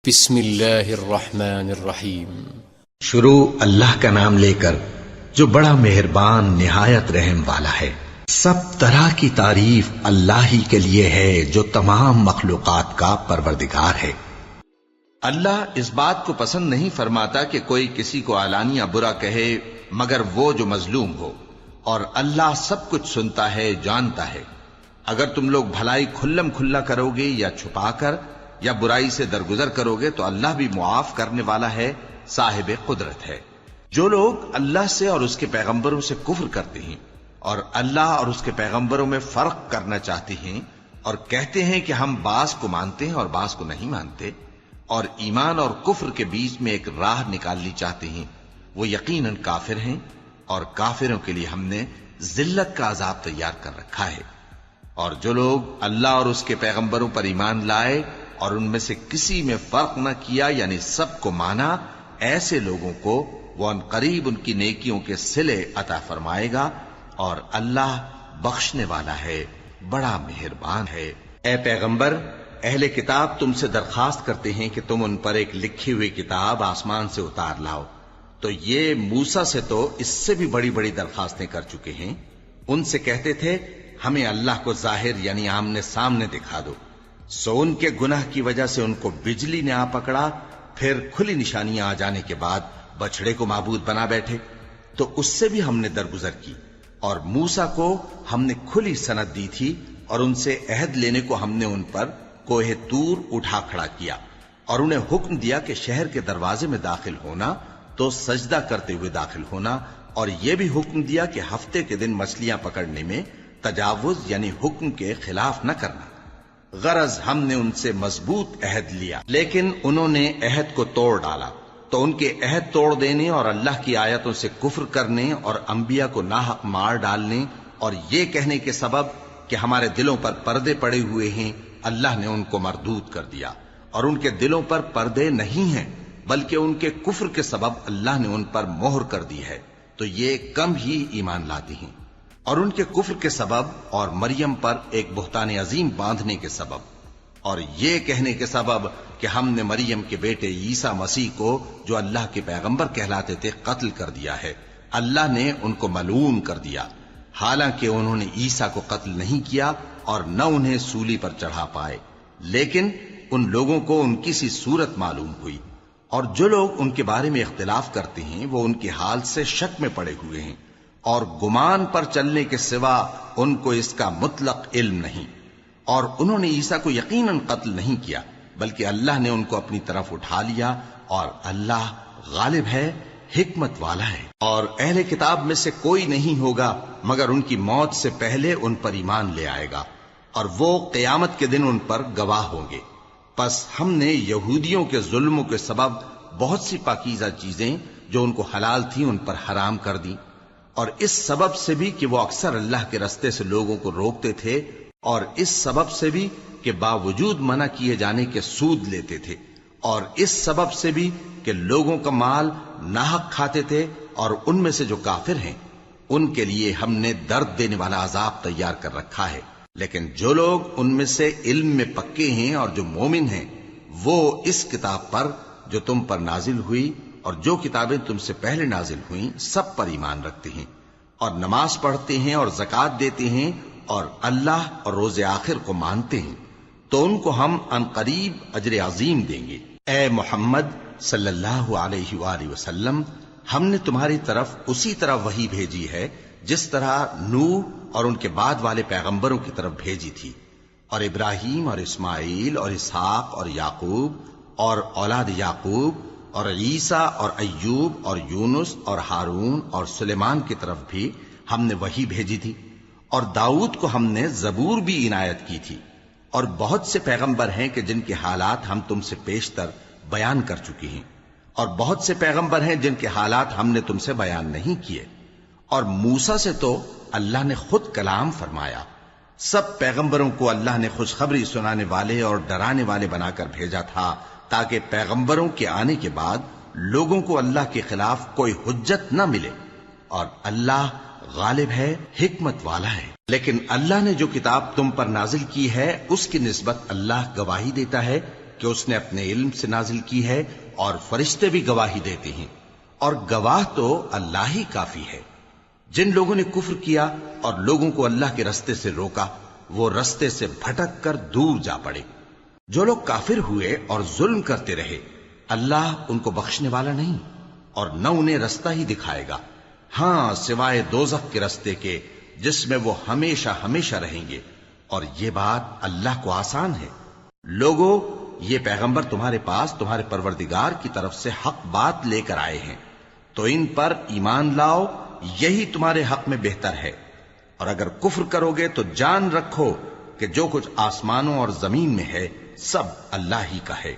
بسم اللہ الرحمن الرحیم۔ شروع اللہ کا نام لے کر جو بڑا مہربان نہایت رحم والا ہے۔ سب طرح کی تعریف اللہ ہی کے لیے ہے جو تمام مخلوقات کا پروردگار ہے۔ اللہ اس بات کو پسند نہیں فرماتا کہ کوئی کسی کو علانیہ برا کہے مگر وہ جو مظلوم ہو، اور اللہ سب کچھ سنتا ہے، جانتا ہے۔ اگر تم لوگ بھلائی کھلم کھلا کرو گے یا چھپا کر یا برائی سے درگزر کرو گے تو اللہ بھی معاف کرنے والا ہے، صاحب قدرت ہے۔ جو لوگ اللہ سے اور اس کے پیغمبروں سے کفر کرتے ہیں اور اللہ اور اس کے پیغمبروں میں فرق کرنا چاہتے ہیں اور کہتے ہیں کہ ہم بعض کو مانتے ہیں اور بعض کو نہیں مانتے، اور ایمان اور کفر کے بیچ میں ایک راہ نکالنی چاہتے ہیں، وہ یقیناً کافر ہیں، اور کافروں کے لیے ہم نے ذلت کا عذاب تیار کر رکھا ہے۔ اور جو لوگ اللہ اور اس کے پیغمبروں پر ایمان لائے اور ان میں سے کسی میں فرق نہ کیا، یعنی سب کو مانا، ایسے لوگوں کو وہ ان قریب ان کی نیکیوں کے صلے عطا فرمائے گا، اور اللہ بخشنے والا ہے، بڑا مہربان ہے۔ اے پیغمبر، اہل کتاب تم سے درخواست کرتے ہیں کہ تم ان پر ایک لکھی ہوئی کتاب آسمان سے اتار لاؤ، تو یہ موسیٰ سے تو اس سے بھی بڑی بڑی درخواستیں کر چکے ہیں۔ ان سے کہتے تھے ہمیں اللہ کو ظاہر یعنی آمنے سامنے دکھا دو، سو ان کے گناہ کی وجہ سے ان کو بجلی نے آ پکڑا، پھر کھلی نشانیاں آ جانے کے بعد بچڑے کو معبود بنا بیٹھے، تو اس سے بھی ہم نے درگزر کی۔ اور موسیٰ کو ہم نے کھلی سند دی تھی، اور ان سے عہد لینے کو ہم نے ان پر کوہ طور اٹھا کھڑا کیا، اور انہیں حکم دیا کہ شہر کے دروازے میں داخل ہونا تو سجدہ کرتے ہوئے داخل ہونا، اور یہ بھی حکم دیا کہ ہفتے کے دن مچھلیاں پکڑنے میں تجاوز یعنی حکم کے خلاف نہ کرنا۔ غرض ہم نے ان سے مضبوط عہد لیا، لیکن انہوں نے عہد کو توڑ ڈالا، تو ان کے عہد توڑ دینے اور اللہ کی آیتوں سے کفر کرنے اور انبیاء کو ناحق مار ڈالنے اور یہ کہنے کے سبب کہ ہمارے دلوں پر پردے پڑے ہوئے ہیں، اللہ نے ان کو مردود کر دیا۔ اور ان کے دلوں پر پردے نہیں ہیں، بلکہ ان کے کفر کے سبب اللہ نے ان پر مہر کر دی ہے، تو یہ کم ہی ایمان لاتے ہیں۔ اور ان کے کفر کے سبب اور مریم پر ایک بہتان عظیم باندھنے کے سبب اور یہ کہنے کے سبب کہ ہم نے مریم کے بیٹے عیسیٰ مسیح کو جو اللہ کے پیغمبر کہلاتے تھے قتل کر دیا ہے، اللہ نے ان کو ملعون کر دیا، حالانکہ انہوں نے عیسیٰ کو قتل نہیں کیا اور نہ انہیں سولی پر چڑھا پائے، لیکن ان لوگوں کو ان کی سی صورت معلوم ہوئی۔ اور جو لوگ ان کے بارے میں اختلاف کرتے ہیں وہ ان کے حال سے شک میں پڑے ہوئے ہیں، اور گمان پر چلنے کے سوا ان کو اس کا مطلق علم نہیں۔ اور انہوں نے عیسیٰ کو یقیناً قتل نہیں کیا، بلکہ اللہ نے ان کو اپنی طرف اٹھا لیا، اور اللہ غالب ہے، حکمت والا ہے۔ اور اہل کتاب میں سے کوئی نہیں ہوگا مگر ان کی موت سے پہلے ان پر ایمان لے آئے گا، اور وہ قیامت کے دن ان پر گواہ ہوں گے۔ پس ہم نے یہودیوں کے ظلموں کے سبب بہت سی پاکیزہ چیزیں جو ان کو حلال تھیں ان پر حرام کر دی، اور اس سبب سے بھی کہ وہ اکثر اللہ کے رستے سے لوگوں کو روکتے تھے، اور اس سبب سے بھی کہ باوجود منع کیے جانے کے سود لیتے تھے، اور اس سبب سے بھی کہ لوگوں کا مال ناحق کھاتے تھے۔ اور ان میں سے جو کافر ہیں ان کے لیے ہم نے درد دینے والا عذاب تیار کر رکھا ہے، لیکن جو لوگ ان میں سے علم میں پکے ہیں اور جو مومن ہیں وہ اس کتاب پر جو تم پر نازل ہوئی اور جو کتابیں تم سے پہلے نازل ہوئیں سب پر ایمان رکھتے ہیں، اور نماز پڑھتے ہیں اور زکوٰۃ دیتے ہیں، اور اللہ اور روز آخر کو مانتے ہیں، تو ان کو ہم عنقریب اجر عظیم دیں گے۔ اے محمد صلی اللہ علیہ وآلہ وسلم، ہم نے تمہاری طرف اسی طرح وحی بھیجی ہے جس طرح نوح اور ان کے بعد والے پیغمبروں کی طرف بھیجی تھی، اور ابراہیم اور اسماعیل اور اسحاق اور یعقوب اور اولاد یعقوب اور عیسیٰ اور ایوب اور یونس اور ہارون اور سلیمان کی طرف بھی ہم نے وحی بھیجی تھی، اور داؤد کو ہم نے زبور بھی عنایت کی تھی۔ اور بہت سے پیغمبر ہیں کہ جن کے حالات ہم تم سے پیشتر بیان کر چکے ہیں، اور بہت سے پیغمبر ہیں جن کے حالات ہم نے تم سے بیان نہیں کیے۔ اور موسیٰ سے تو اللہ نے خود کلام فرمایا۔ سب پیغمبروں کو اللہ نے خوشخبری سنانے والے اور ڈرانے والے بنا کر بھیجا تھا، تاکہ پیغمبروں کے آنے کے بعد لوگوں کو اللہ کے خلاف کوئی حجت نہ ملے، اور اللہ غالب ہے، حکمت والا ہے۔ لیکن اللہ نے جو کتاب تم پر نازل کی ہے اس کی نسبت اللہ گواہی دیتا ہے کہ اس نے اپنے علم سے نازل کی ہے، اور فرشتے بھی گواہی دیتے ہیں، اور گواہ تو اللہ ہی کافی ہے۔ جن لوگوں نے کفر کیا اور لوگوں کو اللہ کے رستے سے روکا، وہ رستے سے بھٹک کر دور جا پڑے۔ جو لوگ کافر ہوئے اور ظلم کرتے رہے، اللہ ان کو بخشنے والا نہیں اور نہ انہیں رستہ ہی دکھائے گا، ہاں سوائے دوزخ کے رستے کے جس میں وہ ہمیشہ ہمیشہ رہیں گے، اور یہ بات اللہ کو آسان ہے۔ لوگو، یہ پیغمبر تمہارے پاس تمہارے پروردگار کی طرف سے حق بات لے کر آئے ہیں، تو ان پر ایمان لاؤ، یہی تمہارے حق میں بہتر ہے۔ اور اگر کفر کرو گے تو جان رکھو کہ جو کچھ آسمانوں اور زمین میں ہے سب اللہ ہی کا ہے،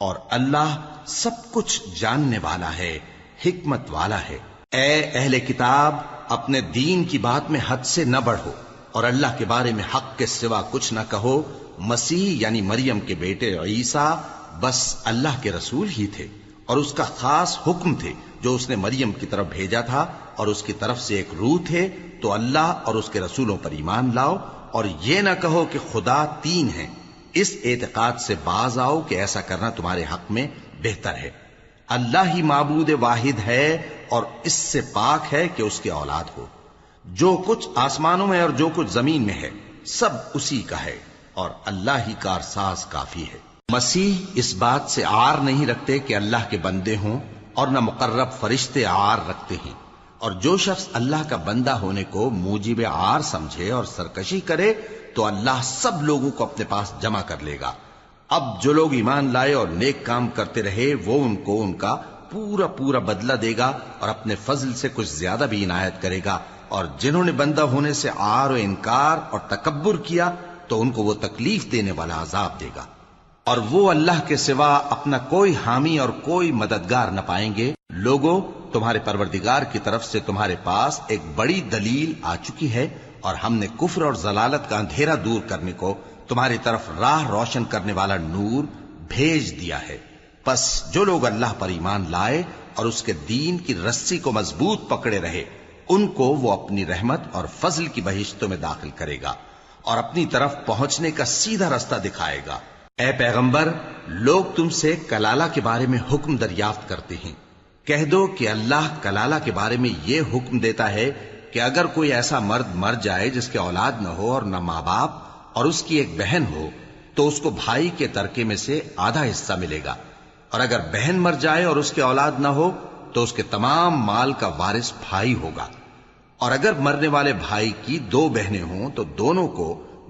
اور اللہ سب کچھ جاننے والا ہے، حکمت والا ہے۔ اے اہل کتاب، اپنے دین کی بات میں حد سے نہ بڑھو، اور اللہ کے بارے میں حق کے سوا کچھ نہ کہو۔ مسیح یعنی مریم کے بیٹے عیسیٰ بس اللہ کے رسول ہی تھے، اور اس کا خاص حکم تھے جو اس نے مریم کی طرف بھیجا تھا، اور اس کی طرف سے ایک روح تھے۔ تو اللہ اور اس کے رسولوں پر ایمان لاؤ، اور یہ نہ کہو کہ خدا تین ہیں۔ اس اعتقاد سے باز آؤ کہ ایسا کرنا تمہارے حق میں بہتر ہے۔ اللہ ہی معبود واحد ہے، اور اس سے پاک ہے کہ اس کی اولاد ہو۔ جو کچھ آسمانوں میں اور جو کچھ زمین میں ہے سب اسی کا ہے، اور اللہ ہی کارساز کافی ہے۔ مسیح اس بات سے عار نہیں رکھتے کہ اللہ کے بندے ہوں، اور نہ مقرب فرشتے عار رکھتے ہیں، اور جو شخص اللہ کا بندہ ہونے کو موجب عار سمجھے اور سرکشی کرے تو اللہ سب لوگوں کو اپنے پاس جمع کر لے گا۔ اب جو لوگ ایمان لائے اور نیک کام کرتے رہے وہ ان کو ان کا پورا پورا بدلہ دے گا، اور اپنے فضل سے کچھ زیادہ بھی عنایت کرے گا۔ اور جنہوں نے بندہ ہونے سے عار و انکار اور تکبر کیا تو ان کو وہ تکلیف دینے والا عذاب دے گا، اور وہ اللہ کے سوا اپنا کوئی حامی اور کوئی مددگار نہ پائیں گے۔ لوگوں، تمہارے پروردگار کی طرف سے تمہارے پاس ایک بڑی دلیل آ چکی ہے، اور ہم نے کفر اور ضلالت کا اندھیرا دور کرنے کو تمہاری طرف راہ روشن کرنے والا نور بھیج دیا ہے۔ پس جو لوگ اللہ پر ایمان لائے اور اس کے دین کی رسی کو مضبوط پکڑے رہے، ان کو وہ اپنی رحمت اور فضل کی بہشتوں میں داخل کرے گا، اور اپنی طرف پہنچنے کا سیدھا رستہ دکھائے گا۔ اے پیغمبر، لوگ تم سے کلالہ کے بارے میں حکم دریافت کرتے ہیں۔ کہہ دو کہ اللہ کلالہ کے بارے میں یہ حکم دیتا ہے کہ اگر کوئی ایسا مرد مر جائے جس کے اولاد نہ ہو اور نہ ماں باپ، اور اس کی ایک بہن ہو، تو اس کو بھائی کے ترکے میں سے آدھا حصہ ملے گا، اور اگر بہن مر جائے اور اس کے اولاد نہ ہو تو اس کے تمام مال کا وارث بھائی ہوگا۔ اور اگر مرنے والے بھائی کی دو بہنیں ہوں تو دونوں کو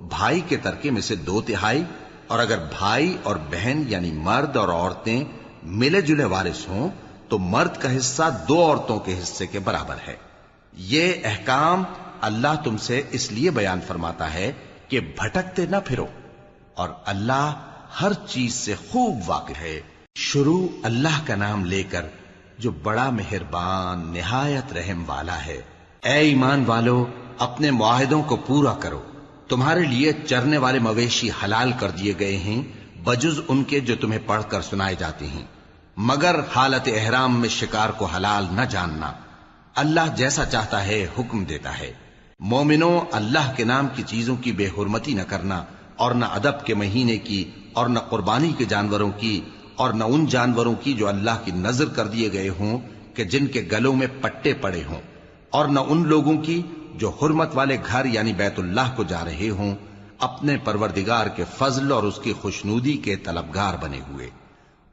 بھائی کے ترکے میں سے 2/3، اور اگر بھائی اور بہن یعنی مرد اور عورتیں ملے جلے وارث ہوں تو مرد کا حصہ 2 عورتوں کے حصے کے برابر ہے۔ یہ احکام اللہ تم سے اس لیے بیان فرماتا ہے کہ بھٹکتے نہ پھرو، اور اللہ ہر چیز سے خوب واقف ہے۔ شروع اللہ کا نام لے کر جو بڑا مہربان نہایت رحم والا ہے۔ اے ایمان والو، اپنے معاہدوں کو پورا کرو۔ تمہارے لیے چرنے والے مویشی حلال کر دیے گئے ہیں بجز ان کے جو تمہیں پڑھ کر سنائے جاتے ہیں، مگر حالت احرام میں شکار کو حلال نہ جاننا۔ اللہ جیسا چاہتا ہے حکم دیتا ہے۔ مومنوں، اللہ کے نام کی چیزوں کی بے حرمتی نہ کرنا، اور نہ ادب کے مہینے کی، اور نہ قربانی کے جانوروں کی، اور نہ ان جانوروں کی جو اللہ کی نذر کر دیے گئے ہوں کہ جن کے گلوں میں پٹے پڑے ہوں، اور نہ ان لوگوں کی جو حرمت والے گھر یعنی بیت اللہ کو جا رہے ہوں، اپنے پروردگار کے فضل اور اس کی خوشنودی کے طلبگار بنے ہوئے۔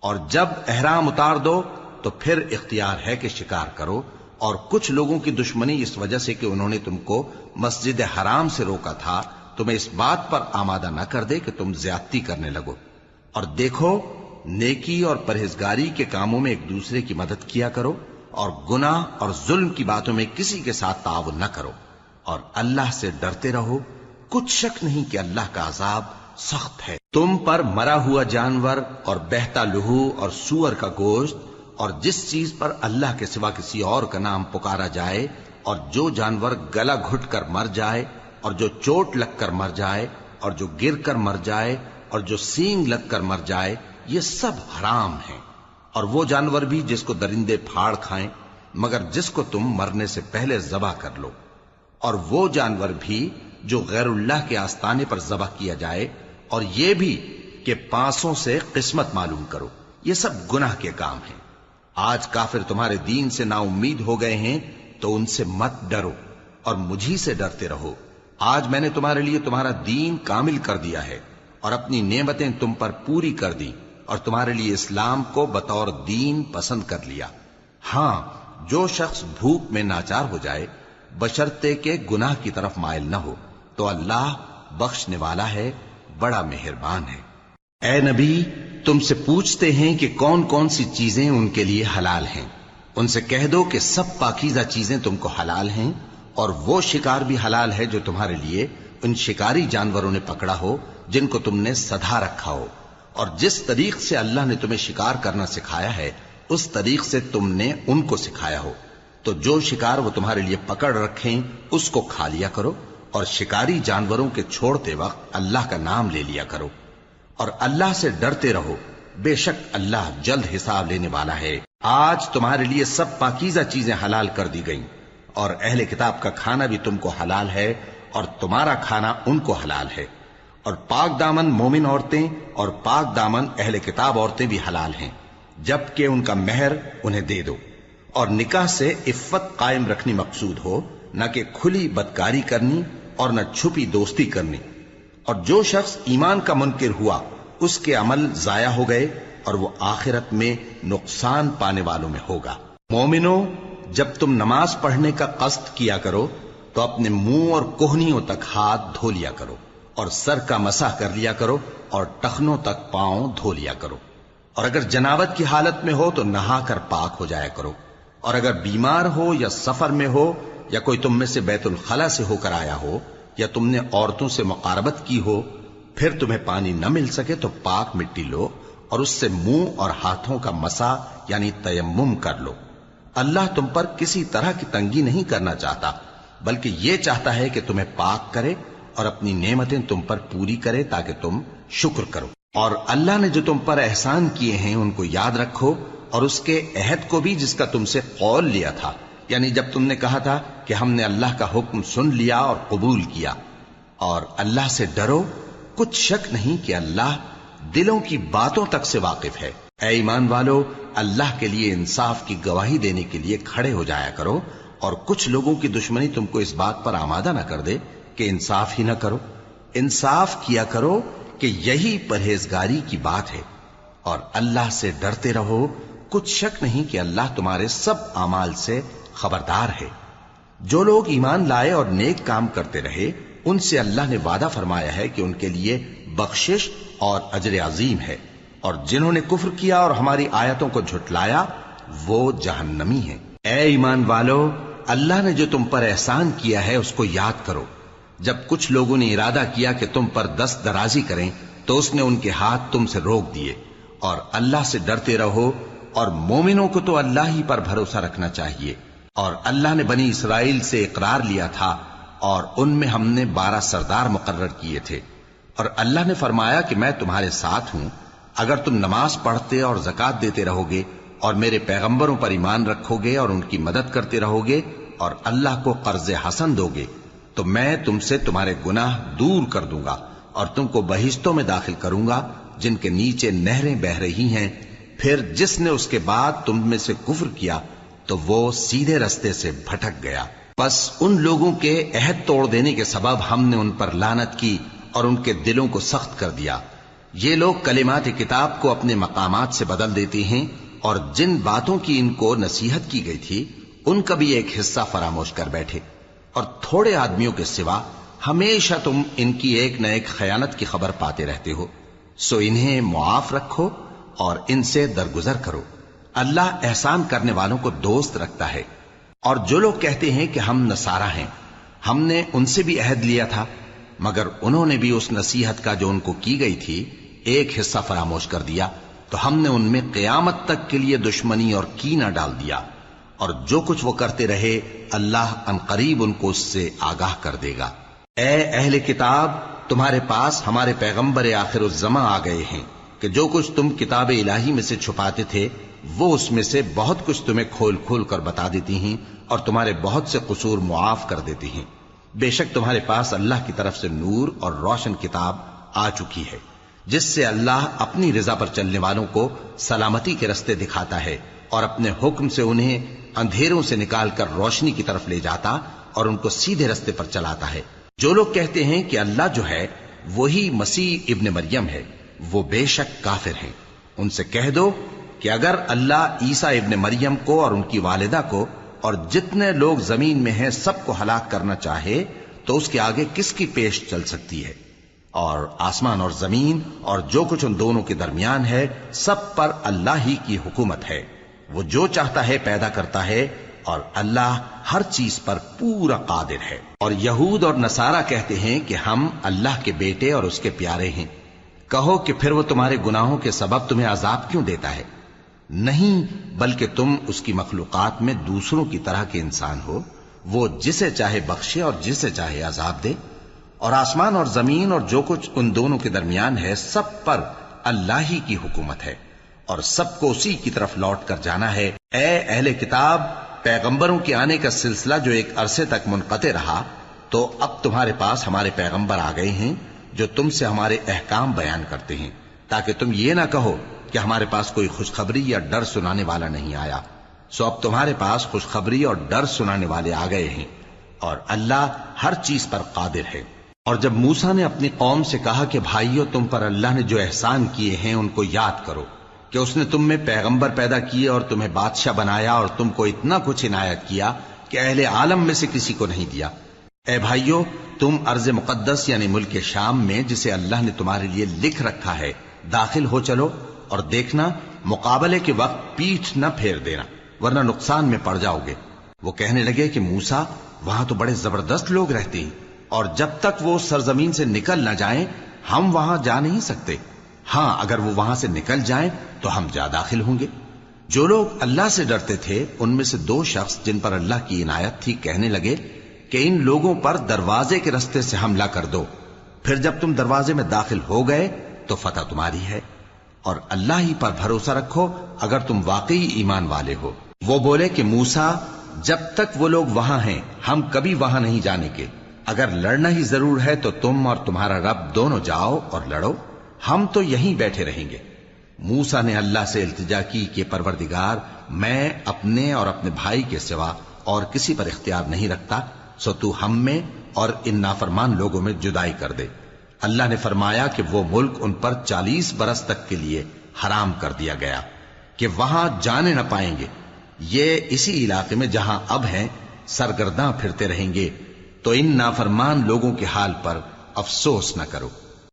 اور جب احرام اتار دو تو پھر اختیار ہے کہ شکار کرو، اور کچھ لوگوں کی دشمنی اس وجہ سے کہ انہوں نے تم کو مسجد حرام سے روکا تھا، تمہیں اس بات پر آمادہ نہ کر دے کہ تم زیادتی کرنے لگو۔ اور دیکھو، نیکی اور پرہیزگاری کے کاموں میں ایک دوسرے کی مدد کیا کرو، اور گناہ اور ظلم کی باتوں میں کسی کے ساتھ تعاون نہ کرو، اور اللہ سے ڈرتے رہو۔ کچھ شک نہیں کہ اللہ کا عذاب سخت ہے۔ تم پر مرا ہوا جانور اور بہتا لہو اور سور کا گوشت، اور جس چیز پر اللہ کے سوا کسی اور کا نام پکارا جائے، اور جو جانور گلا گھٹ کر مر جائے، اور جو چوٹ لگ کر مر جائے، اور جو گر کر مر جائے، اور جو سینگ لگ کر مر جائے، یہ سب حرام ہیں۔ اور وہ جانور بھی جس کو درندے پھاڑ کھائیں، مگر جس کو تم مرنے سے پہلے ذبح کر لو۔ اور وہ جانور بھی جو غیر اللہ کے آستانے پر ذبح کیا جائے، اور یہ بھی کہ پانسوں سے قسمت معلوم کرو، یہ سب گناہ کے کام ہیں۔ آج کافر تمہارے دین سے نا امید ہو گئے ہیں تو ان سے مت ڈرو اور مجھی سے ڈرتے رہو۔ آج میں نے تمہارے لیے تمہارا دین کامل کر دیا ہے اور اپنی نعمتیں تم پر پوری کر دی اور تمہارے لیے اسلام کو بطور دین پسند کر لیا۔ ہاں، جو شخص بھوک میں ناچار ہو جائے بشرطے کہ گناہ کی طرف مائل نہ ہو تو اللہ بخشنے والا ہے، بڑا مہربان ہے۔ اے نبی، تم سے پوچھتے ہیں کہ کون کون سی چیزیں ان کے لیے حلال ہیں۔ ان سے کہہ دو کہ سب پاکیزہ چیزیں تم کو حلال ہیں، اور وہ شکار بھی حلال ہے جو تمہارے لیے ان شکاری جانوروں نے پکڑا ہو جن کو تم نے سدھا رکھا ہو، اور جس طریق سے اللہ نے تمہیں شکار کرنا سکھایا ہے اس طریق سے تم نے ان کو سکھایا ہو۔ تو جو شکار وہ تمہارے لیے پکڑ رکھیں اس کو کھا لیا کرو، اور شکاری جانوروں کے چھوڑتے وقت اللہ کا نام لے لیا کرو، اور اللہ سے ڈرتے رہو، بے شک اللہ جلد حساب لینے والا ہے۔ آج تمہارے لیے سب پاکیزہ چیزیں حلال کر دی گئیں، اور اہل کتاب کا کھانا بھی تم کو حلال ہے اور تمہارا کھانا ان کو حلال ہے، اور پاک دامن مومن عورتیں اور پاک دامن اہل کتاب عورتیں بھی حلال ہیں، جبکہ ان کا مہر انہیں دے دو، اور نکاح سے عفت قائم رکھنی مقصود ہو، نہ کہ کھلی بدکاری کرنی اور نہ چھپی دوستی کرنی۔ اور جو شخص ایمان کا منکر ہوا اس کے عمل ضائع ہو گئے اور وہ آخرت میں نقصان پانے والوں میں ہوگا۔ مومنو، جب تم نماز پڑھنے کا قصد کیا کرو تو اپنے منہ اور کوہنیوں تک ہاتھ دھو لیا کرو، اور سر کا مسح کر لیا کرو، اور ٹخنوں تک پاؤں دھو لیا کرو، اور اگر جنابت کی حالت میں ہو تو نہا کر پاک ہو جایا کرو، اور اگر بیمار ہو یا سفر میں ہو یا کوئی تم میں سے بیت الخلا سے ہو کر آیا ہو یا تم نے عورتوں سے مقاربت کی ہو، پھر تمہیں پانی نہ مل سکے تو پاک مٹی لو اور اس سے منہ اور ہاتھوں کا مسح یعنی تیمم کر لو۔ اللہ تم پر کسی طرح کی تنگی نہیں کرنا چاہتا، بلکہ یہ چاہتا ہے کہ تمہیں پاک کرے اور اپنی نعمتیں تم پر پوری کرے تاکہ تم شکر کرو۔ اور اللہ نے جو تم پر احسان کیے ہیں ان کو یاد رکھو، اور اس کے عہد کو بھی جس کا تم سے قول لیا تھا، یعنی جب تم نے کہا تھا کہ ہم نے اللہ کا حکم سن لیا اور قبول کیا۔ اور اللہ سے ڈرو، کچھ شک نہیں کہ اللہ دلوں کی باتوں تک سے واقف ہے۔ اے ایمان والو، اللہ کے لیے انصاف کی گواہی دینے کے لیے کھڑے ہو جایا کرو، اور کچھ لوگوں کی دشمنی تم کو اس بات پر آمادہ نہ کر دے کہ انصاف ہی نہ کرو۔ انصاف کیا کرو کہ یہی پرہیزگاری کی بات ہے، اور اللہ سے ڈرتے رہو، کچھ شک نہیں کہ اللہ تمہارے سب اعمال سے خبردار ہے۔ جو لوگ ایمان لائے اور نیک کام کرتے رہے ان سے اللہ نے وعدہ فرمایا ہے کہ ان کے لیے بخشش اور اجر عظیم ہے، اور جنہوں نے کفر کیا اور ہماری آیتوں کو جھٹلایا وہ جہنمی ہیں۔ اے ایمان والو، اللہ نے جو تم پر احسان کیا ہے اس کو یاد کرو۔ جب کچھ لوگوں نے ارادہ کیا کہ تم پر دست درازی کریں تو اس نے ان کے ہاتھ تم سے روک دیے، اور اللہ سے ڈرتے رہو، اور مومنوں کو تو اللہ ہی پر بھروسہ رکھنا چاہیے۔ اور اللہ نے بنی اسرائیل سے اقرار لیا تھا اور ان میں ہم نے 12 سردار مقرر کیے تھے، اور اللہ نے فرمایا کہ میں تمہارے ساتھ ہوں اگر تم نماز پڑھتے اور زکوٰۃ دیتے رہو گے اور میرے پیغمبروں پر ایمان رکھو گے اور ان کی مدد کرتے رہو گے اور اللہ کو قرض حسن دو گے تو میں تم سے تمہارے گناہ دور کر دوں گا اور تم کو بہشتوں میں داخل کروں گا جن کے نیچے نہریں بہ رہی ہیں۔ پھر جس نے اس کے بعد تم میں سے کفر کیا تو وہ سیدھے رستے سے بھٹک گیا۔ پس ان لوگوں کے عہد توڑ دینے کے سبب ہم نے ان پر لعنت کی اور ان کے دلوں کو سخت کر دیا۔ یہ لوگ کلمات کتاب کو اپنے مقامات سے بدل دیتے ہیں، اور جن باتوں کی ان کو نصیحت کی گئی تھی ان کا بھی ایک حصہ فراموش کر بیٹھے، اور تھوڑے آدمیوں کے سوا ہمیشہ تم ان کی ایک نہ ایک خیانت کی خبر پاتے رہتے ہو، سو انہیں معاف رکھو اور ان سے درگزر کرو۔ اللہ احسان کرنے والوں کو دوست رکھتا ہے۔ اور جو لوگ کہتے ہیں کہ ہم نصارہ ہیں، ہم نے ان سے بھی عہد لیا تھا، مگر انہوں نے بھی اس نصیحت کا جو ان کو کی گئی تھی ایک حصہ فراموش کر دیا، تو ہم نے ان میں قیامت تک کے لیے دشمنی اور کینہ ڈال دیا، اور جو کچھ وہ کرتے رہے اللہ عنقریب ان کو اس سے آگاہ کر دے گا۔ اے اہل کتاب، تمہارے پاس ہمارے پیغمبر آخر الزماں آ گئے ہیں کہ جو کچھ تم کتاب الہی میں سے چھپاتے تھے وہ اس میں سے بہت کچھ تمہیں کھول کھول کر بتا دیتی ہیں اور تمہارے بہت سے قصور معاف کر دیتی ہیں۔ بے شک تمہارے پاس اللہ کی طرف سے نور اور روشن کتاب آ چکی ہے جس سے اللہ اپنی رضا پر چلنے والوں کو سلامتی کے رستے دکھاتا ہے اور اپنے حکم سے انہیں اندھیروں سے نکال کر روشنی کی طرف لے جاتا اور ان کو سیدھے رستے پر چلاتا ہے۔ جو لوگ کہتے ہیں کہ اللہ جو ہے وہی مسیح ابن مریم ہے، وہ بے شک کافر ہیں۔ ان سے کہہ دو کہ اگر اللہ عیسیٰ ابن مریم کو اور ان کی والدہ کو اور جتنے لوگ زمین میں ہیں سب کو ہلاک کرنا چاہے تو اس کے آگے کس کی پیش چل سکتی ہے؟ اور آسمان اور زمین اور جو کچھ ان دونوں کے درمیان ہے سب پر اللہ ہی کی حکومت ہے۔ وہ جو چاہتا ہے پیدا کرتا ہے اور اللہ ہر چیز پر پورا قادر ہے۔ اور یہود اور نصارہ کہتے ہیں کہ ہم اللہ کے بیٹے اور اس کے پیارے ہیں۔ کہو کہ پھر وہ تمہارے گناہوں کے سبب تمہیں عذاب کیوں دیتا ہے؟ نہیں، بلکہ تم اس کی مخلوقات میں دوسروں کی طرح کے انسان ہو، وہ جسے چاہے بخشے اور جسے چاہے عذاب دے۔ اور آسمان اور زمین اور جو کچھ ان دونوں کے درمیان ہے سب پر اللہ ہی کی حکومت ہے اور سب کو اسی کی طرف لوٹ کر جانا ہے۔ اے اہل کتاب، پیغمبروں کے آنے کا سلسلہ جو ایک عرصے تک منقطع رہا، تو اب تمہارے پاس ہمارے پیغمبر آ گئے ہیں جو تم سے ہمارے احکام بیان کرتے ہیں، تاکہ تم یہ نہ کہو کہ ہمارے پاس کوئی خوشخبری یا ڈر سنانے والا نہیں آیا۔ سو اب تمہارے پاس خوشخبری اور ڈر سنانے والے آ گئے ہیں، اور اللہ ہر چیز پر قادر ہے۔ اور جب موسیٰ نے اپنی قوم سے کہا کہ بھائیو، تم پر اللہ نے جو احسان کیے ہیں ان کو یاد کرو، کہ اس نے تم میں پیغمبر پیدا کیے اور تمہیں بادشاہ بنایا اور تم کو اتنا کچھ عنایت کیا کہ اہل عالم میں سے کسی کو نہیں دیا۔ اے بھائیو، تم ارض مقدس یعنی ملک شام میں جسے اللہ نے تمہارے لیے لکھ رکھا ہے داخل ہو چلو، اور دیکھنا مقابلے کے وقت پیٹھ نہ پھیر دینا ورنہ نقصان میں پڑ جاؤ گے۔ وہ کہنے لگے کہ موسیٰ، وہاں تو بڑے زبردست لوگ رہتے ہیں، اور جب تک وہ سرزمین سے نکل نہ جائیں ہم وہاں جا نہیں سکتے۔ ہاں، اگر وہ وہاں سے نکل جائیں تو ہم جا داخل ہوں گے۔ جو لوگ اللہ سے ڈرتے تھے ان میں سے دو شخص جن پر اللہ کی عنایت تھی کہنے لگے کہ ان لوگوں پر دروازے کے رستے سے حملہ کر دو، پھر جب تم دروازے میں داخل ہو گئے تو فتح تمہاری ہے، اور اللہ ہی پر بھروسہ رکھو اگر تم واقعی ایمان والے ہو۔ وہ بولے کہ موسیٰ، جب تک وہ لوگ وہاں ہیں ہم کبھی وہاں نہیں جانے کے، اگر لڑنا ہی ضرور ہے تو تم اور تمہارا رب دونوں جاؤ اور لڑو، ہم تو یہیں بیٹھے رہیں گے۔ موسیٰ نے اللہ سے التجا کی کہ پروردگار، میں اپنے اور اپنے بھائی کے سوا اور کسی پر اختیار نہیں رکھتا، سو تو ہم میں اور ان نافرمان لوگوں میں جدائی کر دے۔ اللہ نے فرمایا کہ وہ ملک ان پر 40 برس تک کے لیے حرام کر دیا گیا کہ وہاں جانے نہ پائیں گے۔ یہ اسی علاقے میں جہاں اب ہیں سرگرداں پھرتے رہیں گے، تو ان نافرمان لوگوں کے حال پر افسوس نہ کرو۔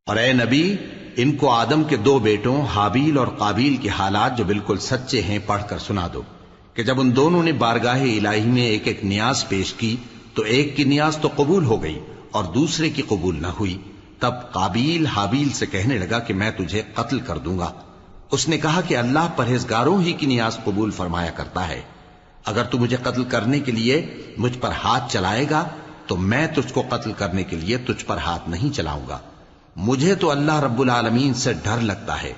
اور اے نبی، ان کو آدم کے 2 بیٹوں حابیل اور قابیل کے حالات جو بالکل سچے ہیں پڑھ کر سنا دو کہ جب ان دونوں نے بارگاہ الہی میں ایک ایک نیاز پیش کی تو ایک کی نیاز تو قبول ہو گئی اور دوسرے کی قبول نہ ہوئی۔ تب قابیل حابیل سے کہنے لگا کہ میں تجھے قتل کر دوں گا۔ اس نے کہا کہ اللہ پرہیزگاروں ہی کی نیاز قبول فرمایا کرتا ہے، اگر تو مجھے قتل کرنے کے لیے مجھ پر ہاتھ چلائے گا تو میں تجھ کو قتل کرنے کے لیے تجھ پر ہاتھ نہیں چلاؤں گا۔ مجھے تو اللہ رب العالمین سے ڈر لگتا ہے،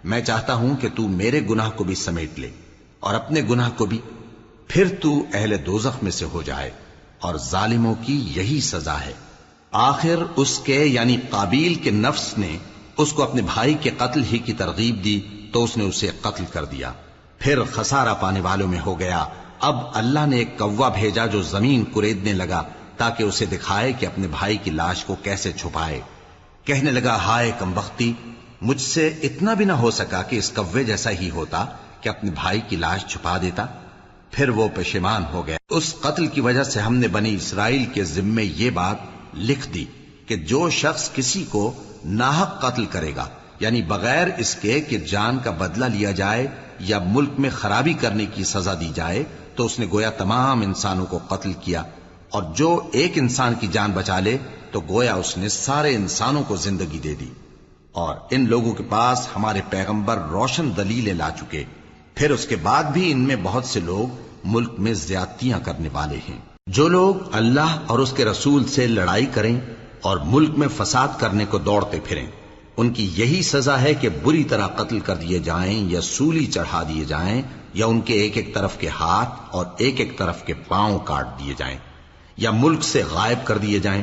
میں چاہتا ہوں کہ تو میرے گناہ کو بھی سمیٹ لے اور اپنے گناہ کو بھی، پھر تو اہل دوزخ میں سے ہو جائے، اور ظالموں کی یہی سزا ہے۔ آخر اس کے یعنی قابیل کے نفس نے اس کو اپنے بھائی کے قتل ہی کی ترغیب دی تو اس نے اسے قتل کر دیا، پھر خسارہ پانے والوں میں ہو گیا۔ اب اللہ نے ایک کوا بھیجا جو زمین کریدنے لگا تاکہ اسے دکھائے کہ اپنے بھائی کی لاش کو کیسے چھپائے۔ کہنے لگا، ہائے کمبختی، مجھ سے اتنا بھی نہ ہو سکا کہ اس کوے جیسا ہی ہوتا کہ اپنے بھائی کی لاش چھپا دیتا۔ پھر وہ پشیمان ہو گیا۔ اس قتل کی وجہ سے ہم نے بنی اسرائیل کے ذمے یہ بات لکھ دی کہ جو شخص کسی کو ناحق قتل کرے گا، یعنی بغیر اس کے کہ جان کا بدلہ لیا جائے یا ملک میں خرابی کرنے کی سزا دی جائے، تو اس نے گویا تمام انسانوں کو قتل کیا، اور جو ایک انسان کی جان بچا لے تو گویا اس نے سارے انسانوں کو زندگی دے دی۔ اور ان لوگوں کے پاس ہمارے پیغمبر روشن دلیلیں لا چکے، پھر اس کے بعد بھی ان میں بہت سے لوگ ملک میں زیادتیاں کرنے والے ہیں۔ جو لوگ اللہ اور اس کے رسول سے لڑائی کریں اور ملک میں فساد کرنے کو دوڑتے پھریں، ان کی یہی سزا ہے کہ بری طرح قتل کر دیے جائیں یا سولی چڑھا دیے جائیں، یا ان کے ایک ایک طرف کے ہاتھ اور ایک ایک طرف کے پاؤں کاٹ دیے جائیں، یا ملک سے غائب کر دیے جائیں۔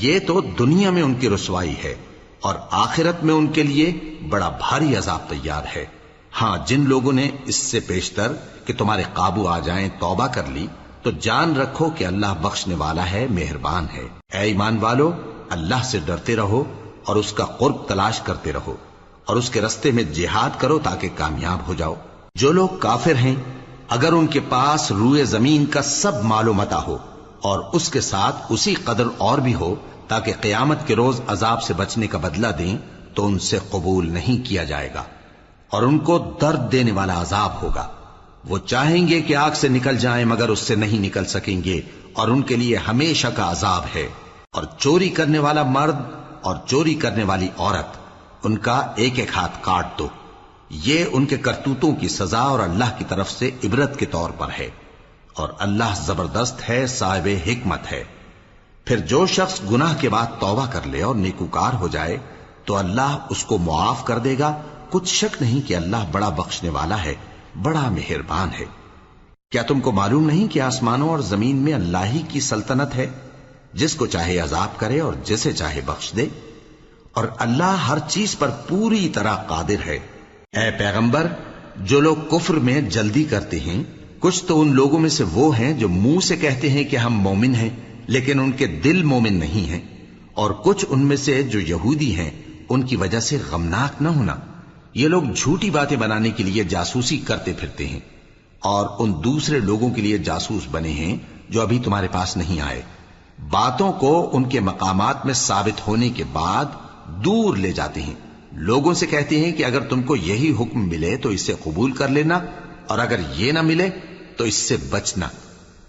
یہ تو دنیا میں ان کی رسوائی ہے، اور آخرت میں ان کے لیے بڑا بھاری عذاب تیار ہے۔ ہاں، جن لوگوں نے اس سے پیشتر کہ تمہارے قابو آ جائیں توبہ کر لی تو جان رکھو کہ اللہ بخشنے والا ہے، مہربان ہے۔ اے ایمان والو، اللہ سے ڈرتے رہو اور اس کا قرب تلاش کرتے رہو اور اس کے رستے میں جہاد کرو تاکہ کامیاب ہو جاؤ۔ جو لوگ کافر ہیں، اگر ان کے پاس روئے زمین کا سب مال و متاع ہو اور اس کے ساتھ اسی قدر اور بھی ہو تاکہ قیامت کے روز عذاب سے بچنے کا بدلہ دیں تو ان سے قبول نہیں کیا جائے گا اور ان کو درد دینے والا عذاب ہوگا۔ وہ چاہیں گے کہ آگ سے نکل جائیں مگر اس سے نہیں نکل سکیں گے اور ان کے لیے ہمیشہ کا عذاب ہے۔ اور چوری کرنے والا مرد اور چوری کرنے والی عورت، ان کا ایک ایک ہاتھ کاٹ دو، یہ ان کے کرتوتوں کی سزا اور اللہ کی طرف سے عبرت کے طور پر ہے، اور اللہ زبردست ہے، صاحب حکمت ہے۔ پھر جو شخص گناہ کے بعد توبہ کر لے اور نیکوکار ہو جائے تو اللہ اس کو معاف کر دے گا۔ کچھ شک نہیں کہ اللہ بڑا بخشنے والا ہے، بڑا مہربان ہے۔ کیا تم کو معلوم نہیں کہ آسمانوں اور زمین میں اللہ ہی کی سلطنت ہے، جس کو چاہے عذاب کرے اور جسے چاہے بخش دے، اور اللہ ہر چیز پر پوری طرح قادر ہے۔ اے پیغمبر، جو لوگ کفر میں جلدی کرتے ہیں، کچھ تو ان لوگوں میں سے وہ ہیں جو منہ سے کہتے ہیں کہ ہم مومن ہیں لیکن ان کے دل مومن نہیں ہیں، اور کچھ ان میں سے جو یہودی ہیں، ان کی وجہ سے غمناک نہ ہونا۔ یہ لوگ جھوٹی باتیں بنانے کے لیے جاسوسی کرتے پھرتے ہیں اور ان دوسرے لوگوں کے لیے جاسوس بنے ہیں جو ابھی تمہارے پاس نہیں آئے۔ باتوں کو ان کے مقامات میں ثابت ہونے کے بعد دور لے جاتے ہیں، لوگوں سے کہتے ہیں کہ اگر تم کو یہی حکم ملے تو اسے قبول کر لینا، اور اگر یہ نہ ملے تو اس سے بچنا،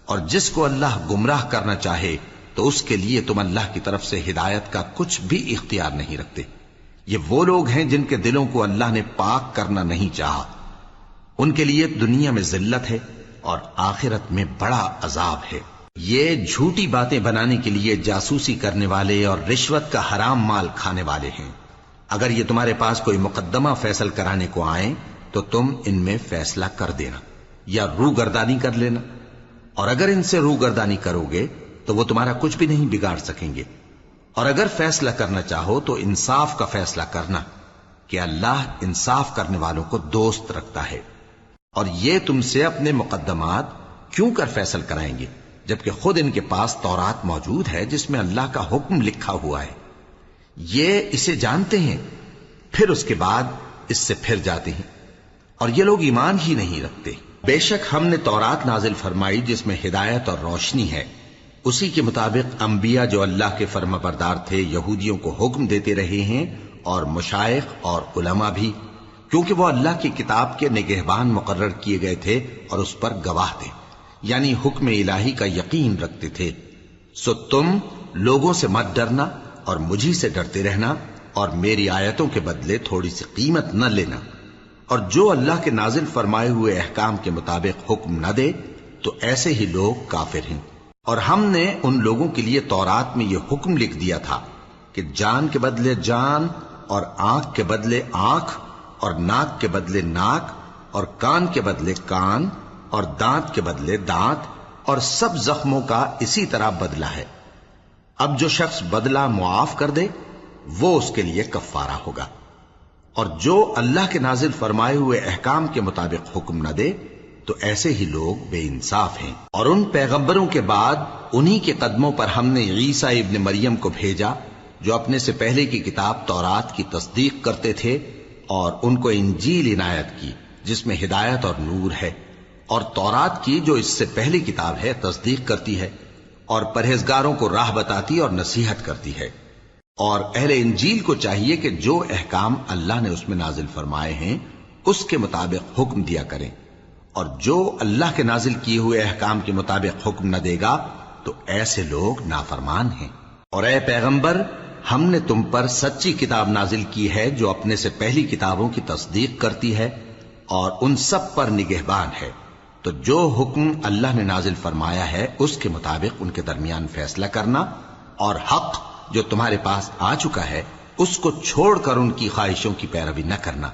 اور جس کو اللہ گمراہ کرنا چاہے تو اس کے لیے تم اللہ کی طرف سے ہدایت کا کچھ بھی اختیار نہیں رکھتے۔ یہ وہ لوگ ہیں جن کے دلوں کو اللہ نے پاک کرنا نہیں چاہا، ان کے لیے دنیا میں ذلت ہے اور آخرت میں بڑا عذاب ہے۔ یہ جھوٹی باتیں بنانے کے لیے جاسوسی کرنے والے اور رشوت کا حرام مال کھانے والے ہیں۔ اگر یہ تمہارے پاس کوئی مقدمہ فیصل کرانے کو آئیں تو تم ان میں فیصلہ کر دینا یا روگردانی کر لینا، اور اگر ان سے روگردانی کرو گے تو وہ تمہارا کچھ بھی نہیں بگاڑ سکیں گے، اور اگر فیصلہ کرنا چاہو تو انصاف کا فیصلہ کرنا کہ اللہ انصاف کرنے والوں کو دوست رکھتا ہے۔ اور یہ تم سے اپنے مقدمات کیوں کر فیصل کرائیں گے جبکہ خود ان کے پاس تورات موجود ہے جس میں اللہ کا حکم لکھا ہوا ہے۔ یہ اسے جانتے ہیں، پھر اس کے بعد اس سے پھر جاتے ہیں، اور یہ لوگ ایمان ہی نہیں رکھتے۔ بے شک ہم نے تورات نازل فرمائی جس میں ہدایت اور روشنی ہے، اسی کے مطابق انبیاء جو اللہ کے فرما بردار تھے یہودیوں کو حکم دیتے رہے ہیں، اور مشائخ اور علماء بھی، کیونکہ وہ اللہ کی کتاب کے نگہبان مقرر کیے گئے تھے اور اس پر گواہ تھے، یعنی حکم الہی کا یقین رکھتے تھے۔ سو تم لوگوں سے مت ڈرنا اور مجھی سے ڈرتے رہنا، اور میری آیتوں کے بدلے تھوڑی سی قیمت نہ لینا، اور جو اللہ کے نازل فرمائے ہوئے احکام کے مطابق حکم نہ دے تو ایسے ہی لوگ کافر ہیں۔ اور ہم نے ان لوگوں کے لیے تورات میں یہ حکم لکھ دیا تھا کہ جان کے بدلے جان، اور آنکھ کے بدلے آنکھ، اور ناک کے بدلے ناک، اور کان کے بدلے کان، اور دانت کے بدلے دانت، اور سب زخموں کا اسی طرح بدلہ ہے۔ اب جو شخص بدلہ معاف کر دے وہ اس کے لیے کفارہ ہوگا، اور جو اللہ کے نازل فرمائے ہوئے احکام کے مطابق حکم نہ دے تو ایسے ہی لوگ بے انصاف ہیں۔ اور ان پیغمبروں کے بعد انہی کے قدموں پر ہم نے عیسیٰ ابن مریم کو بھیجا جو اپنے سے پہلے کی کتاب تورات کی تصدیق کرتے تھے، اور ان کو انجیل عنایت کی جس میں ہدایت اور نور ہے، اور تورات کی جو اس سے پہلی کتاب ہے تصدیق کرتی ہے اور پرہیزگاروں کو راہ بتاتی اور نصیحت کرتی ہے۔ اور اہل انجیل کو چاہیے کہ جو احکام اللہ نے اس میں نازل فرمائے ہیں اس کے مطابق حکم دیا کریں، اور جو اللہ کے نازل کیے ہوئے احکام کے مطابق حکم نہ دے گا تو ایسے لوگ نافرمان ہیں۔ اور اے پیغمبر، ہم نے تم پر سچی کتاب نازل کی ہے جو اپنے سے پہلی کتابوں کی تصدیق کرتی ہے اور ان سب پر نگہبان ہے، تو جو حکم اللہ نے نازل فرمایا ہے اس کے مطابق ان کے درمیان فیصلہ کرنا، اور حق جو تمہارے پاس آ چکا ہے اس کو چھوڑ کر ان کی خواہشوں کی پیروی نہ کرنا۔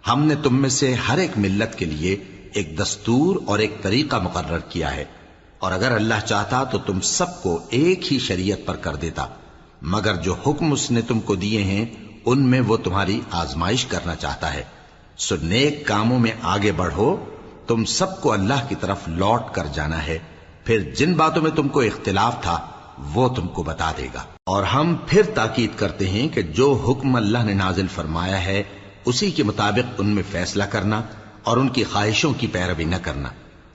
ہم نے تم میں سے ہر ایک ملت کے لیے ایک دستور اور ایک طریقہ مقرر کیا ہے، اور اگر اللہ چاہتا تو تم سب کو ایک ہی شریعت پر کر دیتا، مگر جو حکم اس نے تم کو دیے ہیں ان میں وہ تمہاری آزمائش کرنا چاہتا ہے، سو نیک کاموں میں آگے بڑھو، تم سب کو اللہ کی طرف لوٹ کر جانا ہے، پھر جن باتوں میں تم کو اختلاف تھا وہ تم کو بتا دے گا۔ اور ہم پھر تاکید کرتے ہیں کہ جو حکم اللہ نے نازل فرمایا ہے اسی کے مطابق ان میں فیصلہ کرنا اور ان کی خواہشوں کی پیروی نہ کرنا،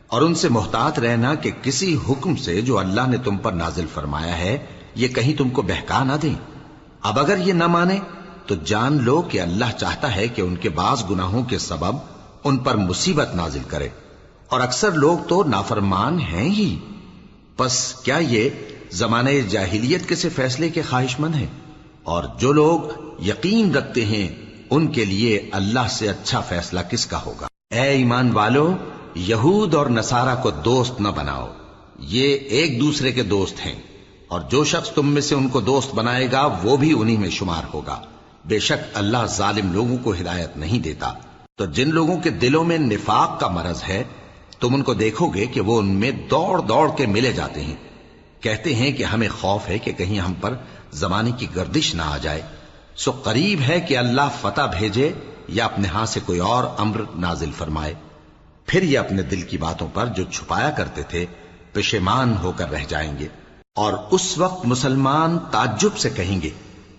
اور ان سے محتاط رہنا کہ کسی حکم سے جو اللہ نے تم پر نازل فرمایا ہے یہ کہیں تم کو بہکا نہ دیں۔ اب اگر یہ نہ مانے تو جان لو کہ اللہ چاہتا ہے کہ ان کے بعض گناہوں کے سبب ان پر مصیبت نازل کرے، اور اکثر لوگ تو نافرمان ہیں ہی۔ پس کیا یہ زمانہ جاہلیت کے سے فیصلے کے خواہش مند ہیں؟ اور جو لوگ یقین رکھتے ہیں ان کے لیے اللہ سے اچھا فیصلہ کس کا ہوگا؟ اے ایمان والو، یہود اور نصارہ کو دوست نہ بناؤ، یہ ایک دوسرے کے دوست ہیں، اور جو شخص تم میں سے ان کو دوست بنائے گا وہ بھی انہی میں شمار ہوگا۔ بے شک اللہ ظالم لوگوں کو ہدایت نہیں دیتا۔ تو جن لوگوں کے دلوں میں نفاق کا مرض ہے تم ان کو دیکھو گے کہ وہ ان میں دوڑ دوڑ کے ملے جاتے ہیں، کہتے ہیں کہ ہمیں خوف ہے کہ کہیں ہم پر زمانے کی گردش نہ آ جائے، سو قریب ہے کہ اللہ فتح بھیجے یا اپنے ہاں سے کوئی اور امر نازل فرمائے، پھر یہ اپنے دل کی باتوں پر جو چھپایا کرتے تھے پشیمان ہو کر رہ جائیں گے۔ اور اس وقت مسلمان تعجب سے کہیں گے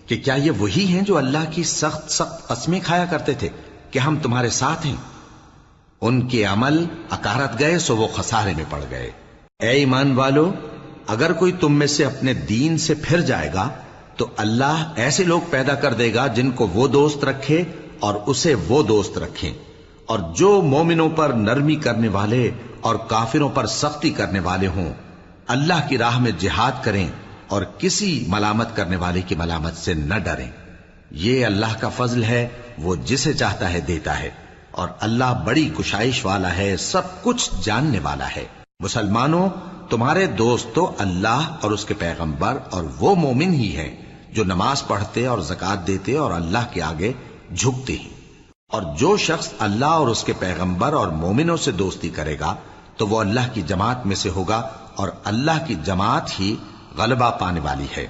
کہ کیا یہ وہی ہیں جو اللہ کی سخت سخت قسمیں کھایا کرتے تھے کہ ہم تمہارے ساتھ ہیں؟ ان کے عمل اکارت گئے سو وہ خسارے میں پڑ گئے۔ اے ایمان والو، اگر کوئی تم میں سے اپنے دین سے پھر جائے گا تو اللہ ایسے لوگ پیدا کر دے گا جن کو وہ دوست رکھے اور اسے وہ دوست رکھیں، اور جو مومنوں پر نرمی کرنے والے اور کافروں پر سختی کرنے والے ہوں، اللہ کی راہ میں جہاد کریں اور کسی ملامت کرنے والے کی ملامت سے نہ ڈریں۔ یہ اللہ کا فضل ہے، وہ جسے چاہتا ہے دیتا ہے، اور اللہ بڑی کشائش والا ہے، سب کچھ جاننے والا ہے۔ مسلمانوں، تمہارے دوست تو اللہ اور اس کے پیغمبر اور وہ مومن ہی ہیں جو نماز پڑھتے اور زکوٰۃ دیتے اور اللہ کے آگے جھکتے ہیں۔ اور جو شخص اللہ اور اس کے پیغمبر اور مومنوں سے دوستی کرے گا تو وہ اللہ کی جماعت میں سے ہوگا، اور اللہ کی جماعت ہی غلبہ پانے والی ہے۔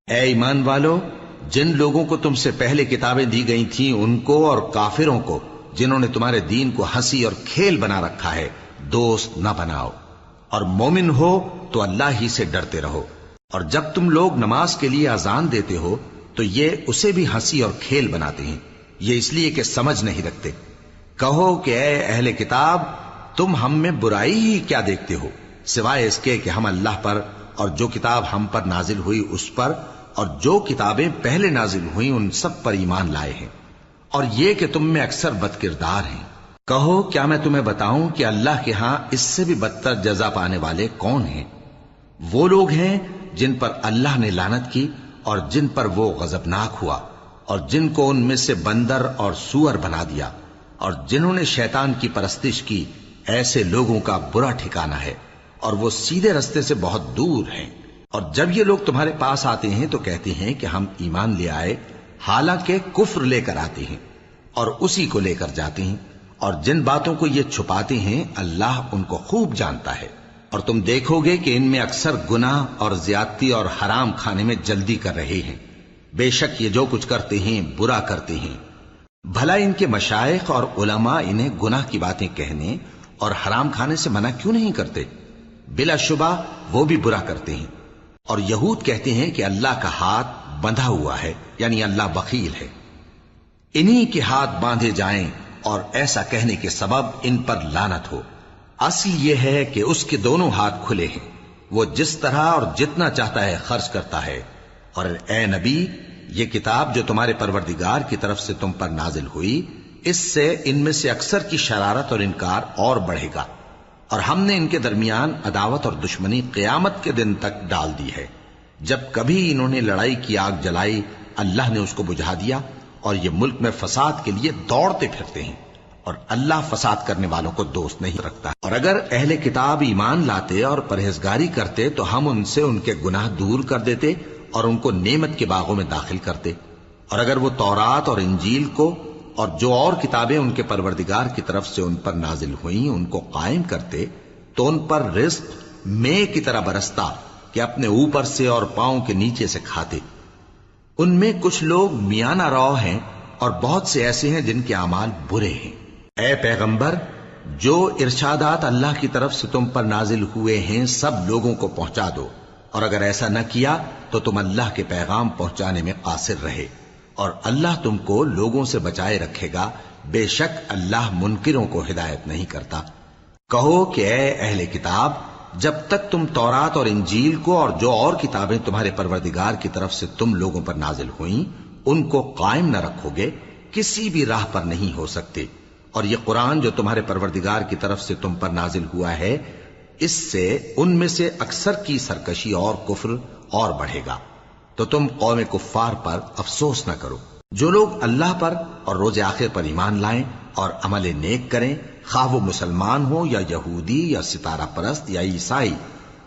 اے ایمان والو، جن لوگوں کو تم سے پہلے کتابیں دی گئی تھیں ان کو اور کافروں کو جنہوں نے تمہارے دین کو ہنسی اور کھیل بنا رکھا ہے دوست نہ بناؤ، اور مومن ہو تو اللہ ہی سے ڈرتے رہو۔ اور جب تم لوگ نماز کے لیے اذان دیتے ہو تو یہ اسے بھی ہنسی اور کھیل بناتے ہیں، یہ اس لیے کہ سمجھ نہیں رکھتے۔ کہو کہ اے اہل کتاب، تم ہم میں برائی ہی کیا دیکھتے ہو، سوائے اس کے کہ ہم اللہ پر اور جو کتاب ہم پر نازل ہوئی اس پر اور جو کتابیں پہلے نازل ہوئیں ان سب پر ایمان لائے ہیں، اور یہ کہ تم میں اکثر بد کردار ہیں۔ کہو کیا میں تمہیں بتاؤں کہ اللہ کے ہاں اس سے بھی بدتر جزا پانے والے کون ہیں؟ وہ لوگ ہیں جن پر اللہ نے لعنت کی اور جن پر وہ غضبناک ہوا، اور جن کو ان میں سے بندر اور سور بنا دیا، اور جنہوں نے شیطان کی پرستش کی، ایسے لوگوں کا برا ٹھکانہ ہے، اور وہ سیدھے رستے سے بہت دور ہیں۔ اور جب یہ لوگ تمہارے پاس آتے ہیں تو کہتے ہیں کہ ہم ایمان لے آئے، حالانکہ کفر لے کر آتے ہیں اور اسی کو لے کر جاتے ہیں، اور جن باتوں کو یہ چھپاتے ہیں اللہ ان کو خوب جانتا ہے۔ اور تم دیکھو گے کہ ان میں اکثر گناہ اور زیادتی اور حرام کھانے میں جلدی کر رہے ہیں، بے شک یہ جو کچھ کرتے ہیں برا کرتے ہیں۔ بھلا ان کے مشائخ اور علماء انہیں گناہ کی باتیں کہنے اور حرام کھانے سے منع کیوں نہیں کرتے؟ بلا شبہ وہ بھی برا کرتے ہیں۔ اور یہود کہتے ہیں کہ اللہ کا ہاتھ بندھا ہوا ہے، یعنی اللہ بخیل ہے، انہی کے ہاتھ باندھے جائیں، اور ایسا کہنے کے سبب ان پر لعنت ہو۔ اصل یہ ہے کہ اس کے دونوں ہاتھ کھلے ہیں، وہ جس طرح اور جتنا چاہتا ہے خرچ کرتا ہے۔ اور اے نبی، یہ کتاب جو تمہارے پروردگار کی طرف سے تم پر نازل ہوئی، اس سے ان میں سے اکثر کی شرارت اور انکار اور بڑھے گا، اور ہم نے ان کے درمیان عداوت اور دشمنی قیامت کے دن تک ڈال دی ہے۔ جب کبھی انہوں نے لڑائی کی آگ جلائی اللہ نے اس کو بجھا دیا، اور یہ ملک میں فساد کے لیے دوڑتے پھرتے ہیں، اور اللہ فساد کرنے والوں کو دوست نہیں رکھتا۔ اور اگر اہل کتاب ایمان لاتے اور پرہیزگاری کرتے تو ہم ان سے ان کے گناہ دور کر دیتے اور ان کو نعمت کے باغوں میں داخل کرتے۔ اور اگر وہ تورات اور انجیل کو اور جو اور کتابیں ان کے پروردگار کی طرف سے ان پر نازل ہوئیں ان کو قائم کرتے تو ان پر رزق مے کی طرح برستا کہ اپنے اوپر سے اور پاؤں کے نیچے سے کھاتے۔ ان میں کچھ لوگ میانہ رو ہیں اور بہت سے ایسے ہیں جن کے اعمال برے ہیں۔ اے پیغمبر، جو ارشادات اللہ کی طرف سے تم پر نازل ہوئے ہیں سب لوگوں کو پہنچا دو، اور اگر ایسا نہ کیا تو تم اللہ کے پیغام پہنچانے میں قاصر رہے، اور اللہ تم کو لوگوں سے بچائے رکھے گا، بے شک اللہ منکروں کو ہدایت نہیں کرتا۔ کہو کہ اے اہل کتاب، جب تک تم تورات اور انجیل کو اور جو اور کتابیں تمہارے پروردگار کی طرف سے تم لوگوں پر نازل ہوئیں ان کو قائم نہ رکھو گے، کسی بھی راہ پر نہیں ہو سکتے۔ اور یہ قرآن جو تمہارے پروردگار کی طرف سے تم پر نازل ہوا ہے، اس سے ان میں سے اکثر کی سرکشی اور کفر اور بڑھے گا، تو تم قوم کفار پر افسوس نہ کرو۔ جو لوگ اللہ پر اور روز آخر پر ایمان لائیں اور عمل نیک کریں، خواہ وہ مسلمان ہو یا یہودی یا ستارہ پرست یا عیسائی،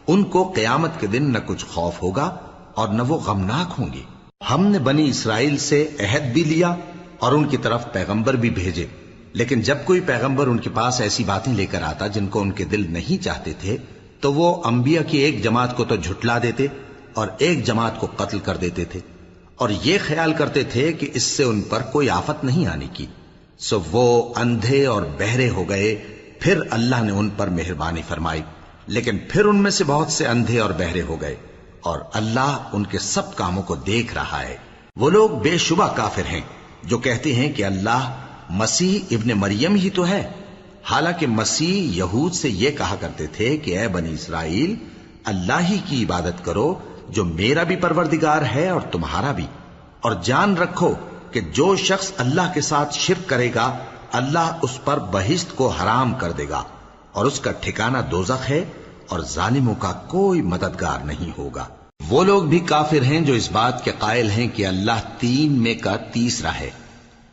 ان کو قیامت کے دن نہ کچھ خوف ہوگا اور نہ وہ غمناک ہوں گے۔ ہم نے بنی اسرائیل سے عہد بھی لیا اور ان کی طرف پیغمبر بھی بھیجے، لیکن جب کوئی پیغمبر ان کے پاس ایسی باتیں لے کر آتا جن کو ان کے دل نہیں چاہتے تھے تو وہ انبیاء کی ایک جماعت کو تو جھٹلا دیتے اور ایک جماعت کو قتل کر دیتے تھے، اور یہ خیال کرتے تھے کہ اس سے ان پر کوئی آفت نہیں آنے کی، سو وہ اندھے اور بہرے ہو گئے۔ پھر اللہ نے ان پر مہربانی فرمائی، لیکن پھر ان میں سے بہت سے اندھے اور بہرے ہو گئے، اور اللہ ان کے سب کاموں کو دیکھ رہا ہے۔ وہ لوگ بے شبہ کافر ہیں جو کہتے ہیں کہ اللہ مسیح ابن مریم ہی تو ہے، حالانکہ مسیح یہود سے یہ کہا کرتے تھے کہ اے بنی اسرائیل، اللہ ہی کی عبادت کرو جو میرا بھی پروردگار ہے اور تمہارا بھی، اور جان رکھو کہ جو شخص اللہ کے ساتھ شرک کرے گا اللہ اس پر بہشت کو حرام کر دے گا، اور اس کا ٹھکانہ دوزخ ہے، اور ظالموں کا کوئی مددگار نہیں ہوگا۔ وہ لوگ بھی کافر ہیں جو اس بات کے قائل ہیں کہ اللہ تین میں کا تیسرا ہے،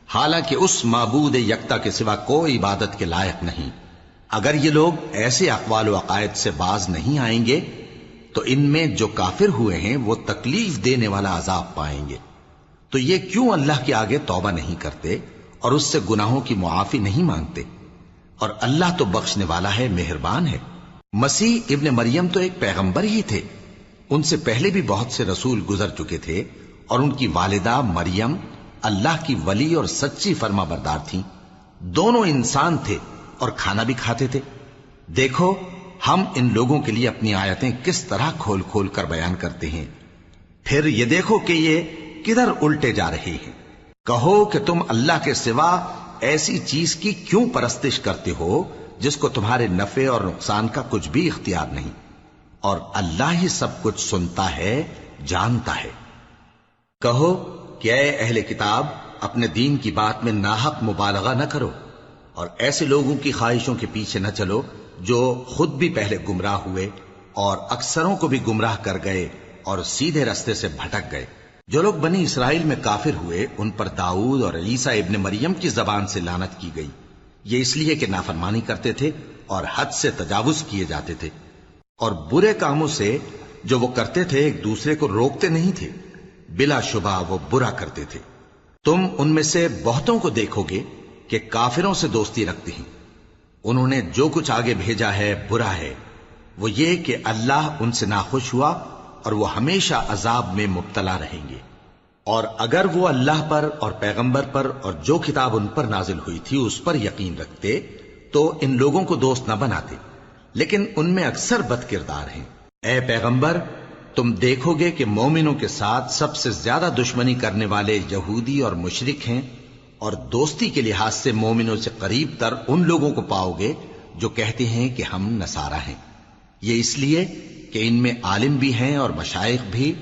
حالانکہ اس معبود یکتا کے سوا کوئی عبادت کے لائق نہیں۔ اگر یہ لوگ ایسے اقوال و عقائد سے باز نہیں آئیں گے تو ان میں جو کافر ہوئے ہیں وہ تکلیف دینے والا عذاب پائیں گے۔ تو یہ کیوں اللہ کے آگے توبہ نہیں کرتے اور اس سے گناہوں کی معافی نہیں مانگتے؟ اور اللہ تو بخشنے والا ہے، مہربان ہے۔ مسیح ابن مریم تو ایک پیغمبر ہی تھے، ان سے پہلے بھی بہت سے رسول گزر چکے تھے، اور ان کی والدہ مریم اللہ کی ولی اور سچی فرما بردار تھیں، دونوں انسان تھے اور کھانا بھی کھاتے تھے۔ دیکھو ہم ان لوگوں کے لیے اپنی آیتیں کس طرح کھول کھول کر بیان کرتے ہیں، پھر یہ دیکھو کہ یہ کدھر الٹے جا رہے ہیں۔ کہو کہ تم اللہ کے سوا ایسی چیز کی کیوں پرستش کرتے ہو جس کو تمہارے نفع اور نقصان کا کچھ بھی اختیار نہیں، اور اللہ ہی سب کچھ سنتا ہے، جانتا ہے۔ کہو کہ اے اہل کتاب، اپنے دین کی بات میں ناحق مبالغہ نہ کرو، اور ایسے لوگوں کی خواہشوں کے پیچھے نہ چلو جو خود بھی پہلے گمراہ ہوئے اور اکثروں کو بھی گمراہ کر گئے اور سیدھے رستے سے بھٹک گئے۔ جو لوگ بنی اسرائیل میں کافر ہوئے ان پر داؤد اور عیسیٰ ابن مریم کی زبان سے لعنت کی گئی، یہ اس لیے کہ نافرمانی کرتے تھے اور حد سے تجاوز کیے جاتے تھے، اور برے کاموں سے جو وہ کرتے تھے ایک دوسرے کو روکتے نہیں تھے، بلا شبہ وہ برا کرتے تھے۔ تم ان میں سے بہتوں کو دیکھو گے کہ کافروں سے دوستی رکھتے ہیں، انہوں نے جو کچھ آگے بھیجا ہے برا ہے، وہ یہ کہ اللہ ان سے ناخوش ہوا اور وہ ہمیشہ عذاب میں مبتلا رہیں گے۔ اور اگر وہ اللہ پر اور پیغمبر پر اور جو کتاب ان پر نازل ہوئی تھی اس پر یقین رکھتے تو ان لوگوں کو دوست نہ بناتے، لیکن ان میں اکثر بد کردار ہیں۔ اے پیغمبر، تم دیکھو گے کہ مومنوں کے ساتھ سب سے زیادہ دشمنی کرنے والے یہودی اور مشرک ہیں، اور دوستی کے لحاظ سے مومنوں سے قریب تر ان لوگوں کو پاؤ گے جو کہتے ہیں کہ ہم نصارہ ہیں، یہ اس لیے کہ ان میں عالم بھی ہیں اور مشائخ بھی،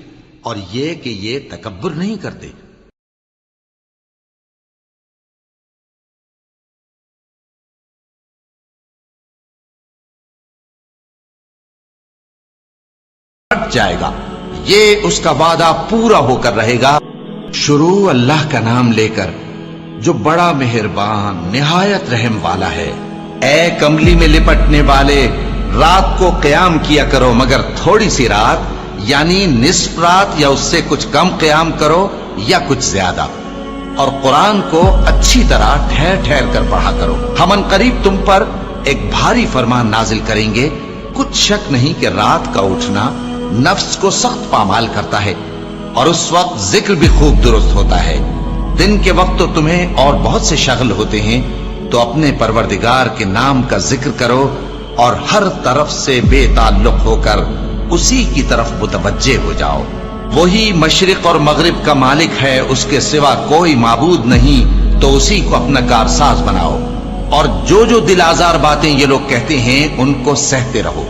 اور یہ کہ یہ تکبر نہیں کرتے۔ ہٹ جائے گا، یہ اس کا وعدہ پورا ہو کر رہے گا۔ شروع اللہ کا نام لے کر جو بڑا مہربان نہایت رحم والا ہے۔ اے کملی میں لپٹنے والے، رات کو قیام کیا کرو مگر تھوڑی سی رات، یعنی نصف رات یا اس سے کچھ کم قیام کرو یا کچھ زیادہ، اور قرآن کو اچھی طرح ٹھہر ٹھہر کر پڑھا کرو۔ ہم ان قریب تم پر ایک بھاری فرمان نازل کریں گے، کچھ شک نہیں کہ رات کا اٹھنا نفس کو سخت پامال کرتا ہے، اور اس وقت ذکر بھی خوب درست ہوتا ہے۔ دن کے وقت تو تمہیں اور بہت سے شغل ہوتے ہیں، تو اپنے پروردگار کے نام کا ذکر کرو اور ہر طرف سے بے تعلق ہو کر اسی کی طرف متوجہ ہو جاؤ۔ وہی مشرق اور مغرب کا مالک ہے، اس کے سوا کوئی معبود نہیں، تو اسی کو اپنا کارساز بناؤ، اور جو دل آزار باتیں یہ لوگ کہتے ہیں ان کو سہتے رہو۔